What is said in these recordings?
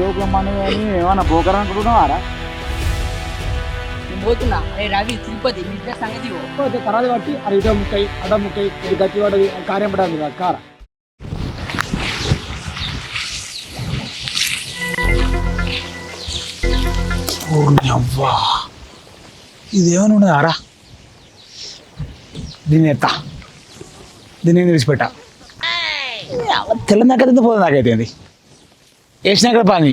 రోగులమ్మను కానీ ఏమన్నా పోకర్ అనుకుంటున్నావారా? నేను పోతున్నా. అరే రవి తిరుపతి మీ ఇద్దరు సంగతి పోతే తర్వాత బట్టి అది ఇట ముక్కై అట ముక్కై ఇది గట్టి పడది కార్యం పడాలి కదా కార. అవ్వా ఇదేమని ఉన్నదారా? దీన్ని ఎత్తా, దీన్ని విడిచిపెట్టా. తెల్లందాకైతే పోదాం నాకైతే అది వేసినాక పని.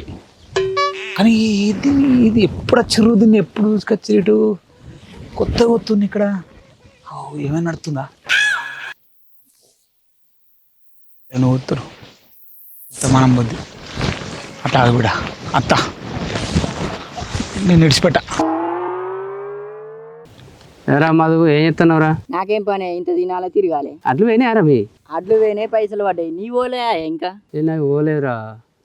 కానీ ఇది ఎప్పుడు వచ్చారు? దీన్ని ఎప్పుడు తీసుకొచ్చారు? ఇటు కొత్తగా వస్తుంది ఇక్కడ. ఏమైనా నడుతుందా? నేను వస్తురు మనం బుద్ధి అట్లా కూడా అత్త నేను విడిచిపెట్టా. రా మధు, ఏం చెప్తున్నావురా? నాకేం పని, ఇంత తినాలా తిరగాలి. అట్లు పోయినాయి రా మీ అడ్లు పోయినాయి, పైసలు పడ్డాయి. నీ ఓలే ఇంకా నాకు పోలేదురా.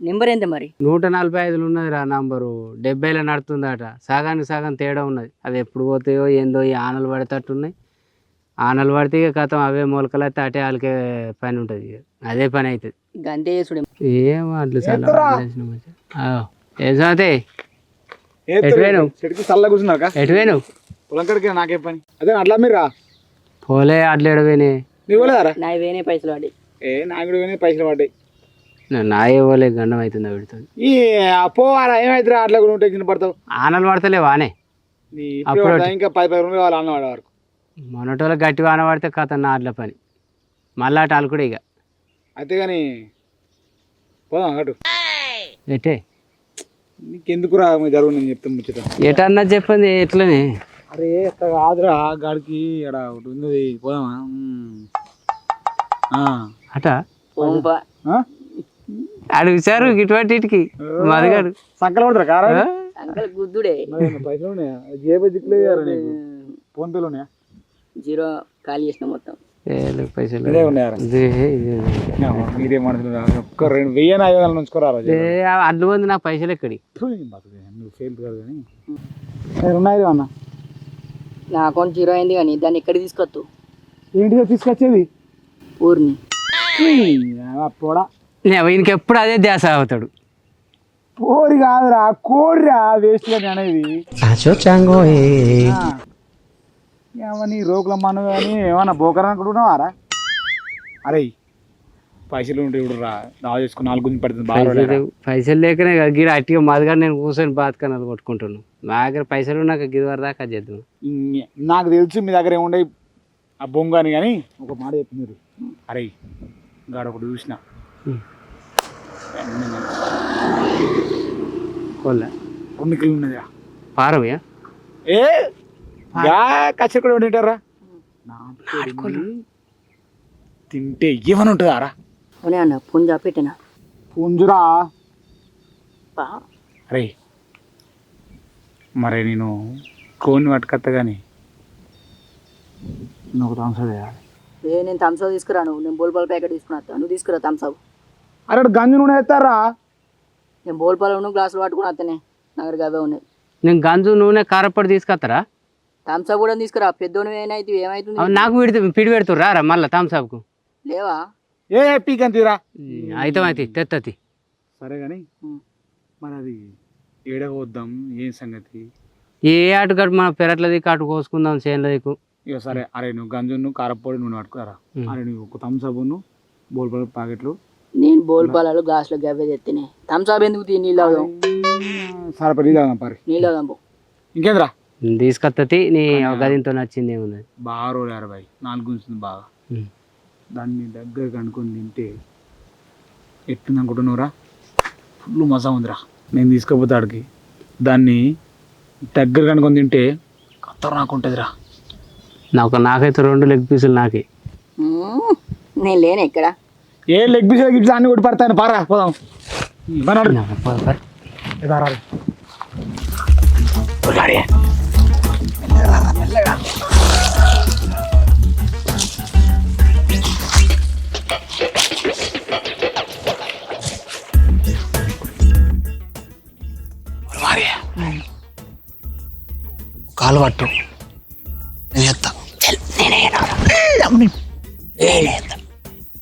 నెంబర్ ఎంత మరి? 145 ఉన్నదిరా నంబరు. 70లో నడుతుందట. సగానికి సగం తేడా ఉన్నది. అది ఎప్పుడు పోతాయో ఏందో. ఈ ఆనలు పడేటట్టున్నాయి. ఆనలు పడితే ఇక కథం అవే మొలకలు అయితే అటే వాళ్ళకే పని ఉంటుంది. ఇక అదే పని అవుతుంది. గంతే చేసుడు. ఏం అట్లు చాలా ఏం సంగతి? ఎటు పోయినావు? చల్ల కూర్చున్నాక ఎటు పోయినావు? పొలం కడికి నాకేం పని? అదే అట్లా మీరు రా. పోలే, అట్లు ఎడపోయినాయి. నీ పోలేదారా? నా పోయినాయి పైసలు పడ్డాయి. నాకు కూడా పైసలు పడ్డాయి. నాయే పోలే, గండం అవుతుంది పెడుతుంది. ఈ పోవాలా ఏమైతే అట్లా కూడా ఉంటే చిన్న పడతావు. ఆనలు పడతలే వానే. ఇంకా 10 రోజులు కావాలి అన్న వాడే వరకు. మొన్నటోళ్ళకి గట్టి వాన పడితే కథ నాట్ల పని. మళ్ళా అటు కూడా ఇక అయితే కానీ పోదాం అటు. ఎటే నీకెందుకు రా జరుగు, నేను చెప్తాను ముచ్చట. ఎటన్నా చెప్పండి ఎట్లనే. అరే అట్లా కాదురా, గాడికి అక్కడ ఒకటి ఉంది, పోదామా? అట అడుగుచారు ఇటువంటికి మదగాడు సంకలు పడతారా కారా? అంకల్ గుద్దుడే. పైసలు ఉన్నాయా? జేబు దిక్కులేదు నీకు. ఫోన్ పేలు ఉన్నాయా? జీరో ఖాళీ చేసిన మొత్తం. పైసలు మీరే మనసులు ఒక్క 2,000 ఉంచుకోరా. అడ్లు మంది నాకు పైసలు ఎక్కడి ఫెయిల్ కాదు కానీ ఉన్నాయి అన్న. నా అకౌంట్ జీరో అయింది కానీ దాన్ని ఎక్కడ తీసుకొత్తు? ఏంటిగా తీసుకొచ్చేది? ఊరిని పోడా. ఈయనకి ఎప్పుడు అదే ధ్యాస అవుతాడు. పోరి కాదురా, కోడిరా వేస్ట్ గా అనేది. నీ రోగులమ్మను కానీ ఏమన్నా బోకర్ అనుకుంటున్నావారా? అరే పైసలు ఉంటే ఇప్పుడు రా, దావ చేసుకుని 4 గుంజి పడుతుంది. బాగా పైసలు లేకనే గిరి అట్టిగా మదిగా నేను కూర్చొని బాధకనాలు కొట్టుకుంటున్నాను. మా దగ్గర పైసలు నాకు గిరి వరకు దాకా చేద్దాం. నాకు తెలుసు మీ దగ్గర ఏముండే ఆ బొంగాని. కానీ ఒక మాట చెప్పి మీరు, అరే గాడ ఒకటి చూసిన కొన్నికలు ఉన్నది పారవయ్యా. ఏ కచ్చరి కూడా తింటారా? తింటే ఏమని ఉంటుందారా? అన్న పుంజా పెట్టినా పుంజురా. అరే మరి నేను కోన్ని పట్టుకొత్తా కానీ నువ్వు థమ్సప్ వేయాలి. నేను థమ్సప్ తీసుకురాను. నేను బోల్పాల ప్యాకెట్ తీసుకున్నా. నువ్వు తీసుకురా థమ్సప్. అరే గంజి నూనె వేస్తారా? నేను బోల్పాల గ్లాసులు పట్టుకుని వస్తానే. నా దగ్గర అవే ఉన్నాయి. నేను గంజు నూనె కారపొడి తీసుకొస్తారా? థమ్సప్ కూడా తీసుకురా. పెద్దోని ఏమైతే ఏమైతుంది? నాకు పిడి పెడుతురా రా మళ్ళీ థమ్సప్కు లేవా? ఏ పీకంతీరా అయితే తెత్తది. సరే కానీ మరి అది ఏడవద్దాం. ఏం సంగతి? ఏ ఆటగాడు మన పెరట్లది కాటు కోసుకుందాం చేనులకు. ఇక సరే. అరే నువ్వు గంజును కారపొడి నూనె పట్టుకురా. అరే నువ్వు ఒక థమ్సప్ను బోల్పాల ప్యాకెట్లు. నేను బోల్పాలలో గ్లాసులో గవ్వే తెత్తేనే. థమ్సప్ ఎందుకు నీళ్ళు అవుదాం? సరే నీళ్ళు అవుదాం. పరి నీళ్ళు అవుదాం. ఇంకేంద్రా తీసుకొత్తది. నీ గదితో నచ్చింది ఏముంది? బాగా రోజు 4 గుంజుతుంది బాగా. దాన్ని దగ్గర కనుక్కొని తింటే ఎట్టుంది అనుకుంటున్నావురా? ఫుల్ మజా ఉందిరా. నేను తీసుకపోతే ఆడికి దాన్ని దగ్గర కనుక్కొని తింటే ఖతర్నాకుంటుందిరా. నాకైతే 2 లెగ్ పీసులు నాకే. నేను లేను ఇక్కడ. ఏ లెగ్ పీసులు ఇట్లా అన్ని కొట్టి పడతాను. పారా పోదాం. కాలు పట్టు, నేను ఎత్తా.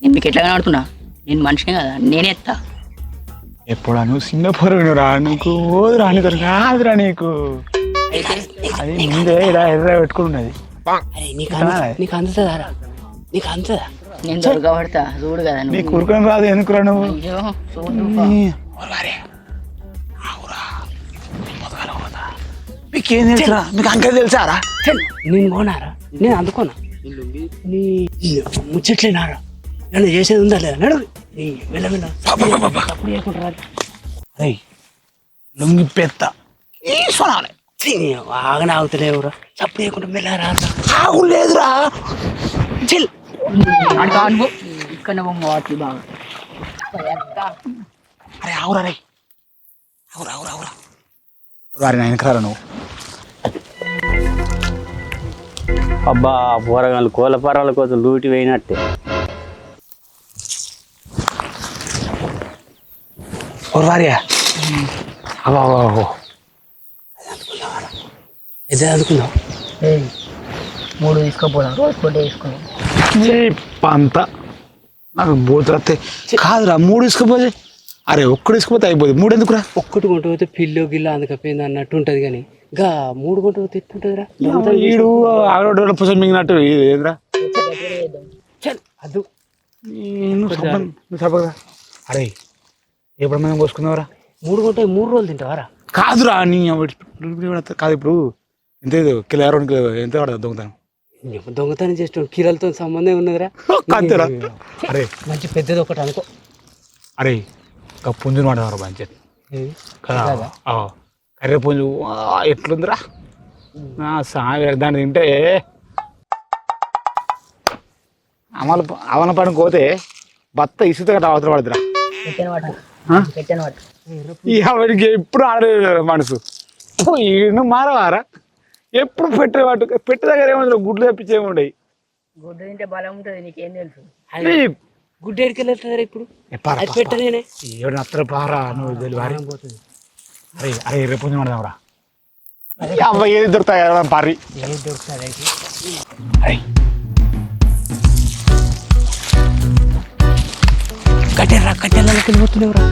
నేను మీకు ఎట్లా కనబడుతున్నా? నేను మనిషినే కదా, నేనే ఎత్తా. ఎప్పుడా నువ్వు చిన్న పొరుగునురా నీకు ఓదురా నీకు కాదురా నీకు అది ముందే ఇలా ఎర్ర పెట్టుకున్నది అరే నీకు అందుతుందారా నీకు అందుతుందా నేను దొరకబడతా చూడు కదా నీకు ఉరకని రాదు ఎందుకురా నువ్వు అయ్యో చూడు మీకేం తెలుసా మీకు అంకెల్ తెలుసారా నేను పోనారా నేను అందుకోనా నీ ముచ్చట్లేనారా నన్ను చేసేది ఉందా లేదా నడు వెళ్ళ వెళ్ళ తప్పుడు చేయకుండా అరే లొంగి పెత్త ఆగనే ఆగుతలేవురా తప్పుడు చేయకుండా వెళ్ళారా ఆగు లేదురా చెల్ అంటే అనుకో ఇక్కడ వాటి బాగా అరే ఆవురా రే ఆవురా ఆవురా ఆవురా వారి నా వెనకరా నువ్వు అబ్బా పోరగాళ్ళు కోళ్ళ కోసం లూటి పోయినట్టే వారియా అబ్బో ఇదే అనుకుందాం 3 తీసుకోపోదాం రోజు కొట్టే తీసుకున్నాం అంతా నాకు బోతులతే కాదురా 3 తీసుకుపోతే అరే ఒక్కడు తీసుకుపోతే అయిపోతుంది 3 ఎందుకురా ఒక్కటి కొంట పోతే పిల్లో గిల్ల అందుకపోయింది అన్నట్టు ఉంటుంది కానీ ఇంకా 3 కొంట పోతే ఎత్తుంటుందిరా ఈడు ఆవిడ పుసలు మింగినట్టు ఏంద్రా అదు అరే ఎప్పుడు మనం పోసుకున్నావరా 3 కొంట 3 రోజులు తింటావారా కాదురా నీ కాదు ఇప్పుడు ఎంత కిలో 2 కిలో ఎంత పడదు దొంగతనం దొంగతనం చేస్తాం కీరలతో సంబంధం ఉన్నదిరా కాదురా అరే మంచి పెద్దది ఒకటి అనుకో అరే పుంజుని పడదారా మంచి కదా కర్రీ పుంజు ఎట్లుందిరా సామి దాన్ని తింటే అవన పడికి పోతే భర్త ఇసుతో గట్రా అవతల పడుతురా వాడికి ఎప్పుడు ఆడలేదు మనసు ఈయన మారవారా ఎప్పుడు పెట్టే దగ్గర ఏమో గుడ్లు తప్పించేముండయి గుడ్డు తింటే బలం ఉంటుంది నీకేం తెలుసు గుడ్డు ఎడికెళ్ళారు ఇప్పుడు పెట్టనే ఏడు అత్తరు పారా నువ్వు తెలియ పోతుంది అరే అరే రేపు పడదాంరా అబ్బాయి ఏది దొరుకుతాయి పారి ఏది దొరుకుతుంది అరే కట్టెలకి వెళ్ళిపోతున్నావురా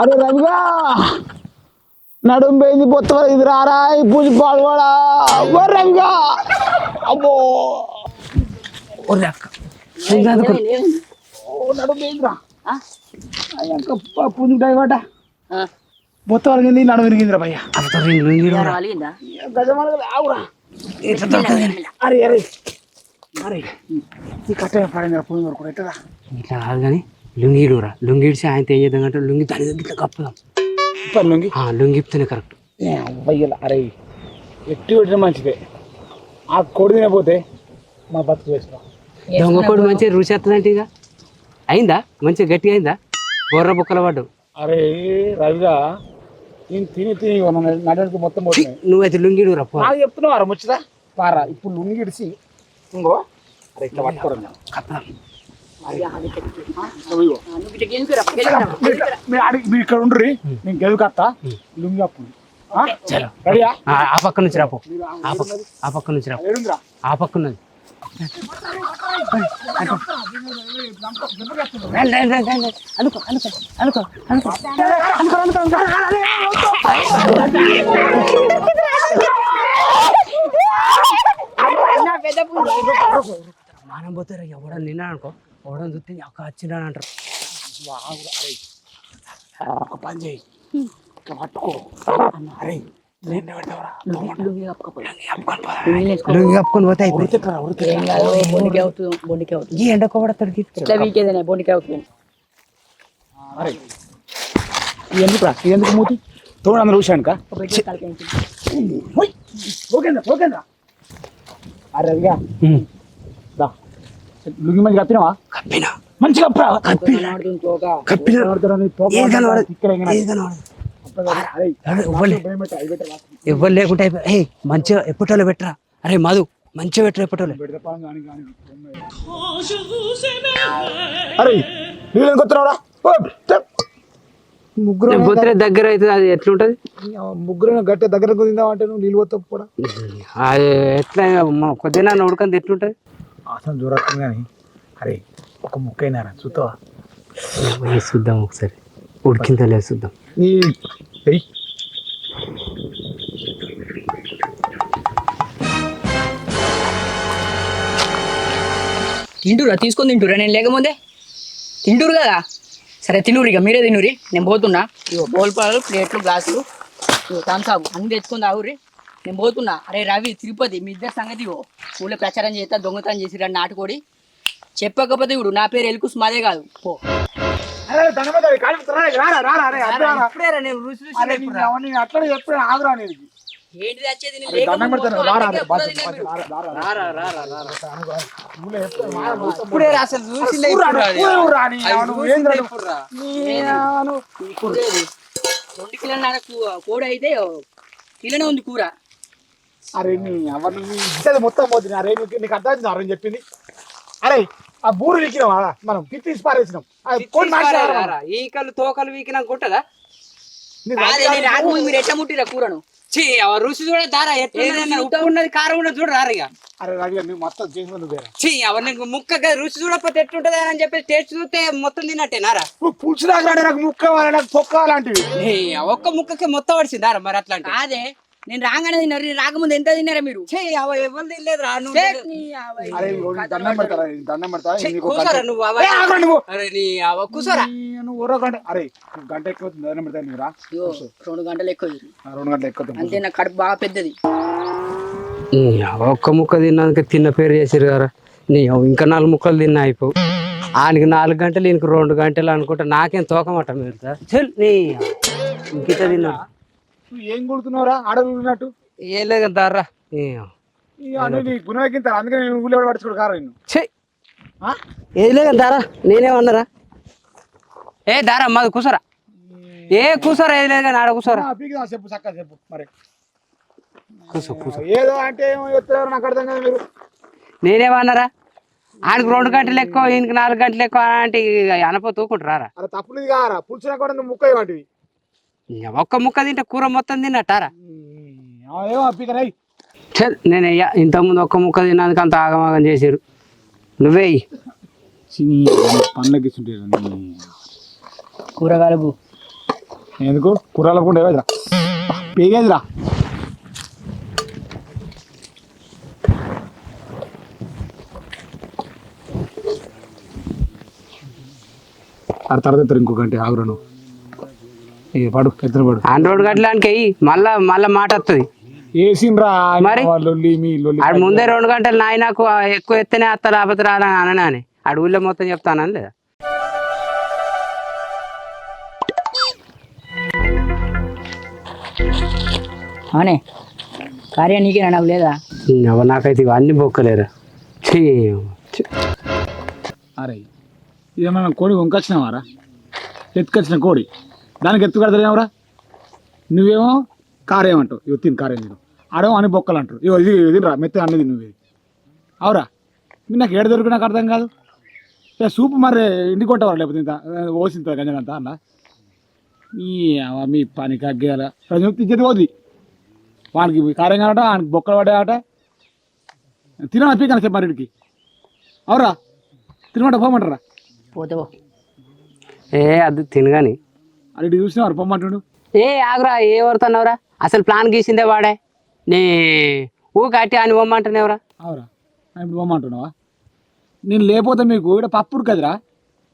అరే రవిగా నడుం పోయింది పొత్త ఇది రారా ఈ పూజ పాల్గొడా రవిగా అబ్బో నడుం పోయిందిరా పూజ టైమాట పొత్త వలిగింది నడుం విరిగిందిరా భయ్య ఆవురా అరే అరే అరే ఈ కట్ట పడిందిరా పూజ వరకు ఎట్టరా ఇట్లా కాదు కానీ లుంగిడురా లుంగిడిసి ఆయన ఏం చేద్దాం అంటే లుంగి దాని దగ్గర కప్పుదాం లుంగి లుంగి ఇప్తేనే కరెక్ట్ అయ్యల అరే ఎట్టి పెట్టిన మంచిదే ఆ కోడి తినపోతే మా బతుకు వేసుకున్నాం దొంగ కోడి మంచిగా రుచి వస్తుందంటే ఇక అయిందా మంచిగా గట్టిగా అయిందా బొర్ర బుక్కల పడ్డావు అరే రవిగా నేను తిని నడడానికి మొత్తం పోతున్నాయి నువ్వైతే లుంగిడురా చెప్తున్నావారా ముచ్చదా పారా ఇప్పుడు లుంగి ఇడిచి ఇంకో అరే ఇట్లా పట్టుకోవడం కప్పుదాం మీరు ఇక్కడ ఉండ్రి నేను గెలుకత్తా లుంగి అప్పుడు రెడీయా ఆ పక్క నుంచి రాపో ఆ పక్క నుంచి రాపో ఆ పక్క ఉన్నది అనుకో అనుకో అనుకో అనుకో మానం పోతారు ఎవడని నిన్నా అనుకో ఎవడని చూస్తే అక్క వచ్చిండ అంటారు ఒక పని చేయి ఇట్లా పట్టుకో అరే లుంగి కప్పుకొని పోతే ఈ ఎండకోబడతాడు ఇట్లా వీకేదనే బొండికాయ అవుతుంది అరే ఎందుకు మూతి తోడు అందరూ చూశానుక ఓకేందా ఓకేందా అరే రవిగా దా లుంగి మంచి కప్పినావా కప్పినా మంచిగా ఎవరు లేకుంటే మంచిగా ఎప్పటోళ్ళు పెట్టరా అరే మధు మంచిగా పెట్టరా ఎప్పటోళ్ళు అరే నీళ్ళు కొత్తరా ముగ్గురు పోతే దగ్గర అవుతుంది అది ఎట్లుంటది ముగ్గురు గట్టి దగ్గర తిందామంటే నువ్వు నీళ్ళు కొత్త కూడా అది ఎట్లా కొద్దిగా ఉడకంది ఎట్లుంటది అసలు దూరస్తుంది కానీ అరే ఒక ముక్క అయినారా చూస్తావా చూద్దాం ఒకసారి ఉడికిందో లేదు చూద్దాం నీ తింటురా తీసుకొని తింటురా నేను లేకముందే తింటురు కదా సరే తినురు ఇక మీరే తినురి నేను పోతున్నా ఇగో బౌల్ పాలు ప్లేట్లు గ్లాసులు ఇగో థమ్స్అప్ అన్ని తెచ్చుకొని తాగురి నేను పోతున్నా. అరే రవి తిరుపతి మీ ఇద్దరు సంగతి ఇగో ఊళ్ళో ప్రచారం చేస్తా దొంగతనం చేసిరా నాటుకోడి చెప్పకపోతే ఇప్పుడు నా పేరు ఎలుకుస్ మాదే కాదు పో. అట్లా చెప్తే ఆగురా అనేది ఏంటిది వచ్చేది ఇప్పుడే అసలు చూసిందే రెండు కిలోన్నర కోడి అయితే కిలోనే ఉంది కూర. అరే ఇచ్చేది మొత్తం పోతుంది. అరే నీకు అర్థం అర్థం చెప్పింది. అరే ఆ బూరు వీకినాం మనం తీసి పారేసినాం ఈకలు తోకలు వీకినా కొట్టదా మీరు ఎట్లా ముట్టిరా కూరను రుచి చూడ దారా ఎట్లా ఉన్నది కారం ఉన్నది చూడ రారిగా. అరే రవి నువ్వు మొత్తం చేసి నీకు ముక్క రుచి చూడకపోతే ఎట్లుంటది అని చెప్పి టేస్ట్ చూస్తే మొత్తం తిన్నట్టేనారా పులుసు రాక నాకు ముక్క నాకు పొక్క అలాంటివి ఒక్క ముక్కకి మొత్తం పడిచిందారా మరి అట్లా అదే నేను రాగానే తిన్నారు రాకముందు ఎంత తిన్నారా మీరు ఎవరు తినలేదు రా దండం పెడతారా దండం పెడతా కూసరా నువ్వు అరే గంట ఎక్కువ దండం పెడతా నువ్వు రా 2 గంటలు ఎక్కువ 2 గంటలు ఎక్కువ అంతే నా కడుపు బాగా పెద్దది. ఒక్క ముక్క తిన్నాక తిన్న పేరు చేసారు కదా నీ ఇంకా 4 ముక్కలు తిన్నా అయిపో ఆయనకి 4 గంటలు ఈయనకి 2 గంటలు అనుకుంటా నాకేం తోకమట మీరు చల్ నీ ఇంకిత తిన్నా నువ్వు ఏం కొడుతున్నావురా ఆడలున్నట్టు ఏం లేదు దారా గుణకింత అందుకని నేను ఊళ్ళో పడుచుకోడు కారా నేను ఏది లేదు దారా నేనేమన్నారా ఏ దారా మాది కూసరా ఏ కూసరా ఏది లేదు కానీ ఆడ కూసరా చెప్పు చక్కగా చెప్పు మరి కూసో కూసో ఏదో అంటే ఏమో చెప్తారు నాకు అర్థం కదా మీరు నేనేమన్నారా ఆయనకు 2 గంటలు ఎక్కువ ఈయనకి 4 గంటలు ఎక్కువ అంటే అనపో తూకుంటారా అలా తప్పులేదు కారా పులుసునా కూడా నువ్వు ముక్క వాటివి ఒక్క ముక్క తింటే కూర మొత్తం తిన్నట్టారా ఏమో అప్పికరై నేను ఇంతకుముందు ఒక్క ముక్క తిన్నందుకు అంత ఆగమాగం చేసారు నువ్వే పండ్లకి కూరగాయలకు ఎందుకు కూరగాయలకు కూడా ఏవేదిరా పేగేదిరా ఆ తర్వాత ఇంకో గంట ఆగురాను పడు ఎత్తన పడు 2 గంటలకి మళ్ళా మాట వస్తుంది వేసిండ్రా మరి ముందే 2 గంటలు నాయ నాకు ఎక్కువ ఎత్తనే అత్త లేకపోతే రాదా అని ఆడు ఊళ్ళో మొత్తం చెప్తానని లేదా అవునే కార్యం నీకేనా నాకు లేదా నాకైతే ఇవన్నీ బొక్కలేరు అరే ఇదేమన్నా కోడి వంకొచ్చినావారా ఎత్తుకొచ్చిన కోడి దానికి ఎత్తు కడతలేవరా నువ్వేమో కారేమంటావు ఇవి తిని కారేం తిను ఆడేమో అని బొక్కలు అంటారు ఇవి ఇది తినరా మెత్త అన్నది నువ్వు అవురా మీరు నాకు ఏడు దొరికి నాకు అర్థం కాదు సూపు మరి ఇంటికి కొట్టవరా లేకపోతే ఇంత ఓసింత గంజంతా అన్న మీ పనికి అగ్గేయాల ఇచ్చేది పోతుంది వానికి కారం కానట వానికి బొక్కలు పడేట తిన పీకన చెప్పారు ఇంటికి అవురా తినమంట పోమంటారా పోతే అది తినగాని అది ఇటు చూసినవారు పొమ్మంటుండు ఆగురా ఏ వరుతున్నావురా అసలు ప్లాన్ గీసిందే వాడే నీ కట్టి అని పొమ్మంటున్నావురా అవురా ఇప్పుడు పొమ్మంటున్నావా నేను లేకపోతే మీకు ఇక్కడ పప్పుడు కదరా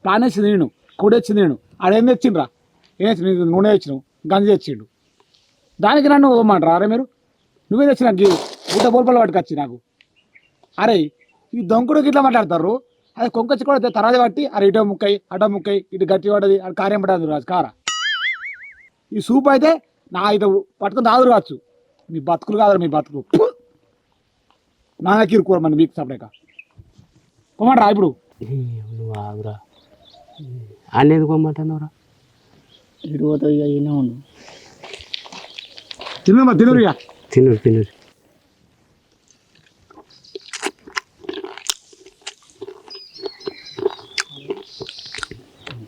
ప్లాన్ వేసింది నేను కూడి వచ్చింది నేను ఆడేం తెచ్చిండ్రా ఏం తెచ్చి నూనె తెచ్చినావు గంజి తెచ్చిండు దానికి నన్ను పొమ్మంటారా అరే మీరు నువ్వే తెచ్చి నాకు గుడ్డ బోల్పలు పట్టుకొచ్చి నాకు అరే ఈ దొంకుడికి ఇట్లా మాట్లాడతారు అది కొంకొచ్చి కూడా తరాది పట్టి అరే ఇటో ముక్కై అటో ముక్కై ఇటు గట్టి పడ్డది అది కార్యం పడ్డది రాజు కారా ఈ సూప్ అయితే నా ఇటు పట్టుకుని తాగురు కావచ్చు మీ బతుకులు కాదు మీ బతుకు నా కిరుకూర మన మీకు సపరేక పొమ్మంటారా ఇప్పుడు నువ్వు ఆగురా అన్నీ ఎందుకు పోమంటున్నావురా ఇటు పోతావు ఇక ఈయనే ఉండు. తినమ్మా తినరు ఇక తిను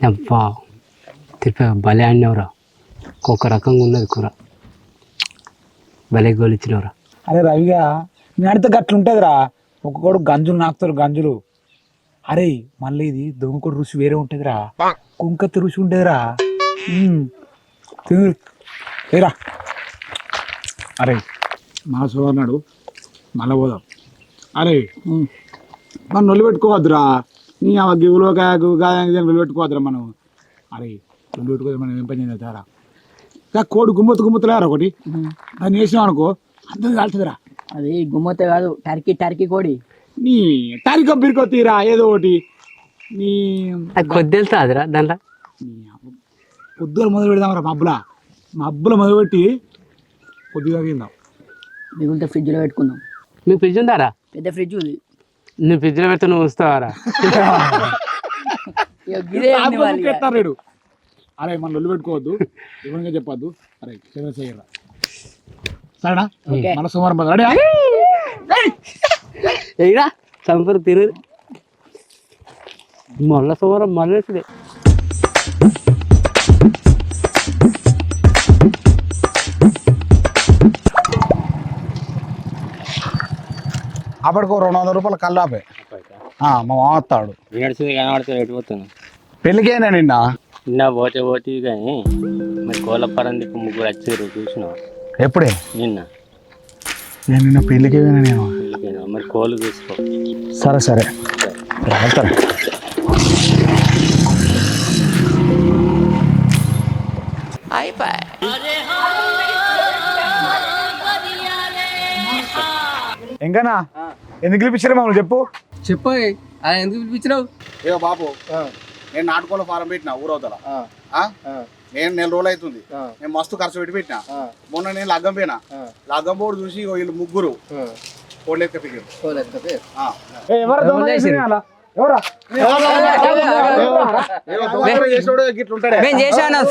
అబ్బా తిప్ప భలే ఆడినవురా ఒక్కొక్క రకంగా ఉన్నది కూర భలే గోలిచ్చినవురా అరే రవిగా నేను అడితే గట్ల ఉంటుందిరా ఒక్కొక్కడు గంజులు నాకుతారు గంజులు అరే మళ్ళీ ఇది దొంగకోడు రుచి వేరే ఉంటుందిరా కుంకత్తి రుచి ఉంటుందిరా ఏరా అరే మా సోదరున్నాడు మళ్ళీ పోదాం అరే మనం నొల్లి పెట్టుకోవద్దురా నీ ఆ గివులో నొల్లి పెట్టుకోవద్దురా మనం అరే నొల్లి పెట్టుకోవద్దు మనం ఏం పని చేద్దారా కోడి గుమ్మతులేరా ఒకటి దాన్ని వేసినాం అనుకో అందరూ కాలుతుందిరా. అది గుమ్మతే కాదు టర్కీ కోడి. నీ తారీఖు బిరికో తీరా ఏదో ఒకటి నీ కొద్ది వెళ్తా అదిరా దాంట్లో పొద్దున మొదలు పెడదాంరా మబ్బుల మొదలు పెట్టి కొద్దిగా తిందాం మిగిలితే ఫ్రిడ్జ్లో పెట్టుకుందాం. మీకు ఫ్రిడ్జ్ ఉందారా? పెద్ద ఫ్రిడ్జ్ ఉంది. నువ్వు ఫ్రిడ్జ్లో పెడితే నువ్వు వస్తావారా? పెట్టారు అరే మన నొల్లు పెట్టుకోవద్దు ఎవరిగా చెప్పొద్దు. అరే చేయరా సరేనా మన సోమవారం రెడీ ఎయిరా సంపూర్ తిరు మళ్ళీ సోమవారం మళ్ళీ అప్పటికో 200 రూపాయలు కల్లాపే మా మామత్తాడు నడిచింది కనబడుతుంది ఎటుపోతాను పెళ్ళికేనా నిన్న పోతే కానీ మరి కోళ్ళ పరందికి ముగ్గురు వచ్చారు చూసినావు ఎప్పుడే నిన్న నిన్న పెళ్ళికే నేను మరి కోళ్ళు చూసుకో. సరే వెళ్తాను. ఇంకానా ఎందుకు పిలిపించారు మమ్మల్ని చెప్పు ఎందుకు పిలిపించినావు? ఏ బాబు నేను నాటుకోళ్ళ ఫారం పెట్టినా ఊరవతల నేను 4 రోజులు అవుతుంది. నేను మస్తు ఖర్చు పెట్టి పెట్టినా. మొన్న నేను లగ్గం పోయినా లగ్గం బోర్డు చూసి వీళ్ళు ముగ్గురు కోళ్ళు ఎత్తుకపోయారు.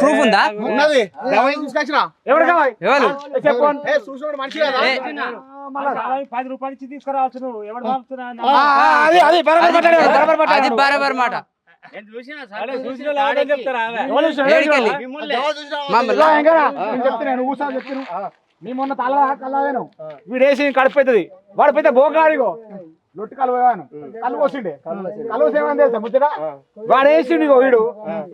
ప్రూఫ్ ఉందా? ఉన్నది తీసుకొచ్చిన చూసినోడు మనిషి కదా. 10 రూపాయలు ఇచ్చి తీసుకురావచ్చు నువ్వు ఎవరు బరాబర్ మాట నీ మొన్న తలవేను వీడేసి కడిపోతుంది వాడు పోతే బోకాడిగో లొట్టు కలు పోయాను కళ్ళు పోసిండే కళ్ళు పోసేమని తెలుసా ముచ్చట వాడు వేసిండు ఇగో వీడు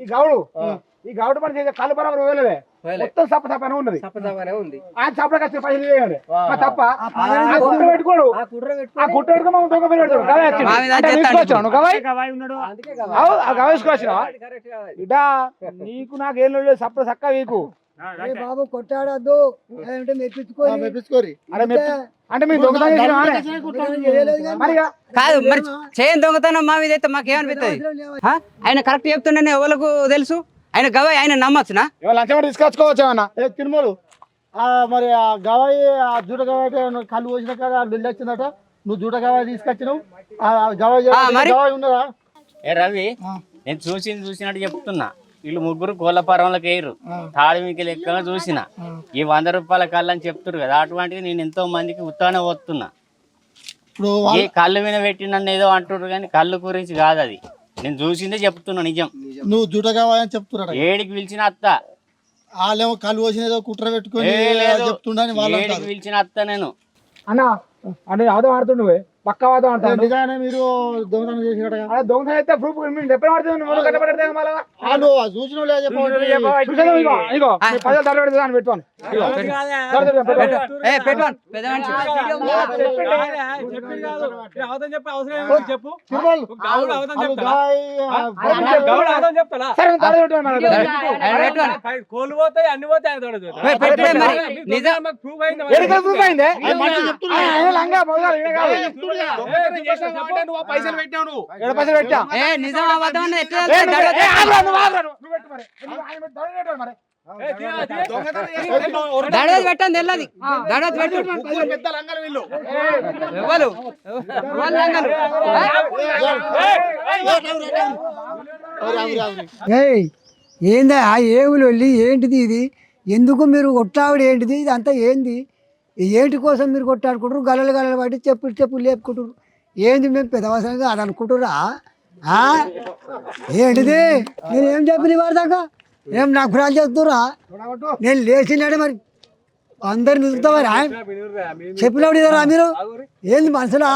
ఈ గౌడు పని చేసే కళ్ళు బరాబర్ వేయలేదే మొత్తం సప్పని ఉన్నది ఆయన చప్పకి వచ్చే పైసలు చేయాలి తప్ప కుట్ర పెట్టుకోడు ఆ కుట్ర పెట్టుకో మనం దొంగ పేరు పెడతాడు గవేసుకొచ్చినా ఇట నీకు నాకేం లేదు సప్ప చక్క వీకు బాబు కొట్టాడద్దు మెప్పించుకోరి అంటే మీరు దొంగతనం కాదు మరి చేయని దొంగతనం మా మీద అయితే మాకేమనిపిస్తుంది? ఆయన కరెక్ట్ చెప్తుండే ఎవరికి తెలుసు? ఆయన గవాయి ఆయన నమ్మచ్చునా? లంచం తీసుకొచ్చుకోవచ్చు అన్న తిరుమలు మరి ఆ గవాయి ఆ జూట గవాయి కళ్ళు పోసిన కదా బిల్లు వచ్చిందట. నువ్వు జూట గవాయి తీసుకొచ్చినావు. గవాయి ఉన్నదా? ఏ రవి నేను చూసినట్టు చెప్తున్నా. వీళ్ళు ముగ్గురు కోళ్ళపారంలోకి వేయరు తాడి మీకు లెక్కగా చూసిన ఈ 100 రూపాయల కళ్ళు అని చెప్తున్నారు కదా. అటువంటిది నేను ఎంతో మందికి ఉత్తానే పోతున్నా. ఈ కళ్ళు మీద పెట్టి నన్ను ఏదో అంటున్నారు కానీ కళ్ళు గురించి కాదు అది. నేను చూసిందే చెప్తున్నా నిజం. నువ్వు జూట గవాయి అని చెప్తున్నా. ఏడికి పిలిచిన అత్త వాళ్ళేమో కళ్ళు పోసిన కుట్ర పెట్టుకుని చెప్తుండని ఏడికి పిలిచిన అత్త నేను అన్న అంటే వాదం ఆడుతుండే పక్క వాదం ఆడుతాను. నిజానే మీరు దొంగతనం చేసి దొంగతనం అయితే ప్రూఫ్ ఎప్పుడు ఆడుతుంది కోళ్ళు పోతాయి అన్ని పోతాయి పైసలు పెట్టావు నిజం నువ్వు దడవది పెట్టండి తెల్లది దడవది పెట్టు ముగ్గురు పెద్ద లంగలు వీళ్ళు. ఎవరు ఎవరు లంగలు? ఏయ్ ఏందా ఏములు వెళ్ళి ఏంటిది ఇది? ఎందుకు మీరు కొట్టావిడ ఏంటిది? ఇది అంతా ఏంది? ఈ ఏంటి కోసం మీరు కొట్టాడుకుంటారు? గలలు గలలు పట్టి చెప్పులు లేపుకుంటారు. ఏంది మేము పెద్దవసరంగా అది అనుకుంటురా? ఏంటిది? నేను ఏం చెప్పిన వాడదాకా ఏం నాకు ఫ్రాల్ చేస్తురా? నేను లేచినాడే మరి అందరిని నిలుగుతామరా? చెప్పినప్పుడు ఇదరా మీరు? ఏంది మనుషులా?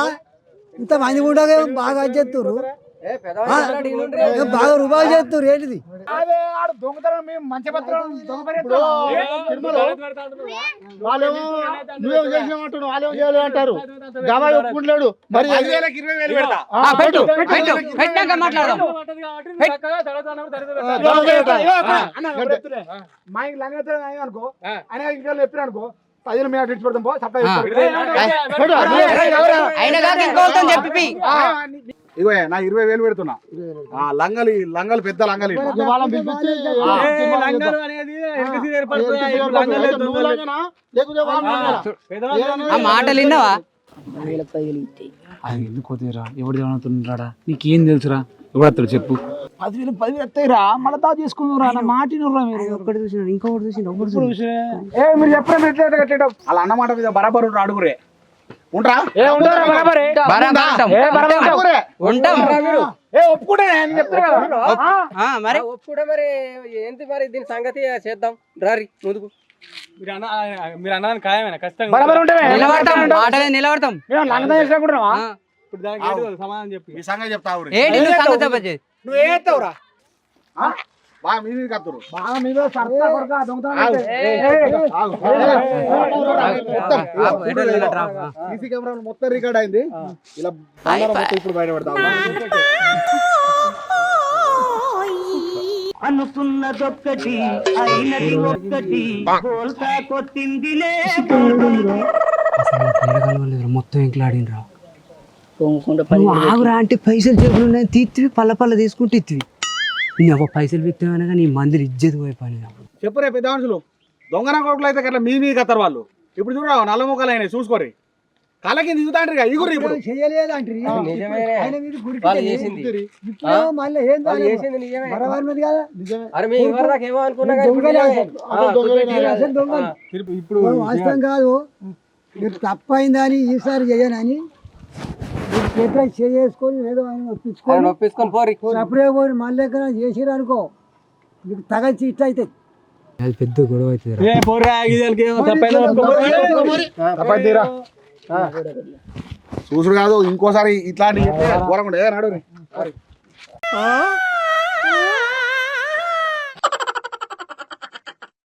ఇంతమంది ఉండగా బాగా చేస్తున్నారు, బాగా రూపాయలు చేస్తున్నారు. ఏంటిది? నువ్వేం చేసినామంటాడు, వాళ్ళేం చేయలేదు అంటారు. గవా ఒప్పుకుంటలేడు. మరి 10,000కి 20,000 పెడతా. పెట్టు పెట్టు పెట్టాక మాట్లాడదాం. మా ఇంట్లో లంగ అనుకో ఆయన ఇంకా చెప్పిన అనుకో 10,000 మేము ఇచ్చి పెడతాం. సప్లై అయినా కాక ఇంకోతో చెప్పి ఇగో నా 20,000 పెడుతున్నా. లంగలు పెద్ద లంగలు ఇవి. ఆ మాటలు విన్నావా? అది ఎందుకు పోతాయిరా? ఎవడు ఏమవుతున్నాడా? నీకేం తెలుసురా? ఎవడత్తాడు చెప్పు? 10,000 వస్తాయిరా, మళ్ళీ తా చేసుకుందారా. నా మాటినురా మీరు. ఒక్కటి చూసిన ఇంకొకటి చూసిన మీరు చెప్పిన అలా అన్నమాట మీద బరాబరు అడుగురే ఉంటా ఒప్పుకుంటే చెప్తారు కదా మరి ఒప్పుకుంటే మరి ఏంటి మరి దీని సంగతి చేద్దాం రారి ముందుకు. మీరు అన్నదాన్ని ఖాయమేనా? ఖచ్చితంగా నిలబడతాం, మాట మీద నిలబడతాం. లంగదా చేసుకుంటున్నావా? ఇప్పుడు దానికి ఏంటి సమాధానం చెప్పి ఈ సంగతి చెప్తా ఏంటి నువ్వు సంగతి చెప్పచ్చు? నువ్వు ఏ ఎత్తావురా? బాగా మీ మీద కత్తురు. బాగా మీద సరదా కొడక దొంగతనం సీసీ కెమెరాలు మొత్తం రికార్డ్ అయింది. ఇలా బంగారం మొత్తం ఇప్పుడు బయటపడతా అనుకున్నదొక్కటి అయినది ఒక్కటి కోల్కా కొట్టిందిలే. మొత్తం ఇంట్లాడినరా నువ్వు ఆగురా అంటే పైసలు జేబులు ఉన్నాయి తీత్తివి పల్ల పల్ల తీసుకుంటే ఇత్తివి. నువ్వు పైసలు వ్యక్తమైనా నీ మందిని ఇజ్జత్ పోయి పని. చెప్పురే పెద్ద మనుషులు. దొంగన కొడుకులు అయితే అట్లా మీ కత్తారు వాళ్ళు. ఇప్పుడు చూడరా నల్ల ముక్కలు అయినాయి చూసుకోరి. కళ్ళకి దిగుతాండ్రి ఇగురు ఇప్పుడు చేయలేదంటే మళ్ళీ ఏం బరాబర్ మీద కదా ఇప్పుడు వాస్తవం కాదు. మీరు తప్పైందని ఈసారి చేయనని ఎట్లా చేసుకొని ఏదో ఆయన ఒప్పించుకొని పోరి అప్పుడే పోయి మళ్ళీ ఎక్కడ చేసిరు అనుకో మీకు తగల్చి ఇట్లా అవుతుంది. అది పెద్ద గొడవ అవుతుంది. చూసుడు కాదు ఇంకోసారి ఇట్లాంటి ఘోరంగా నడు.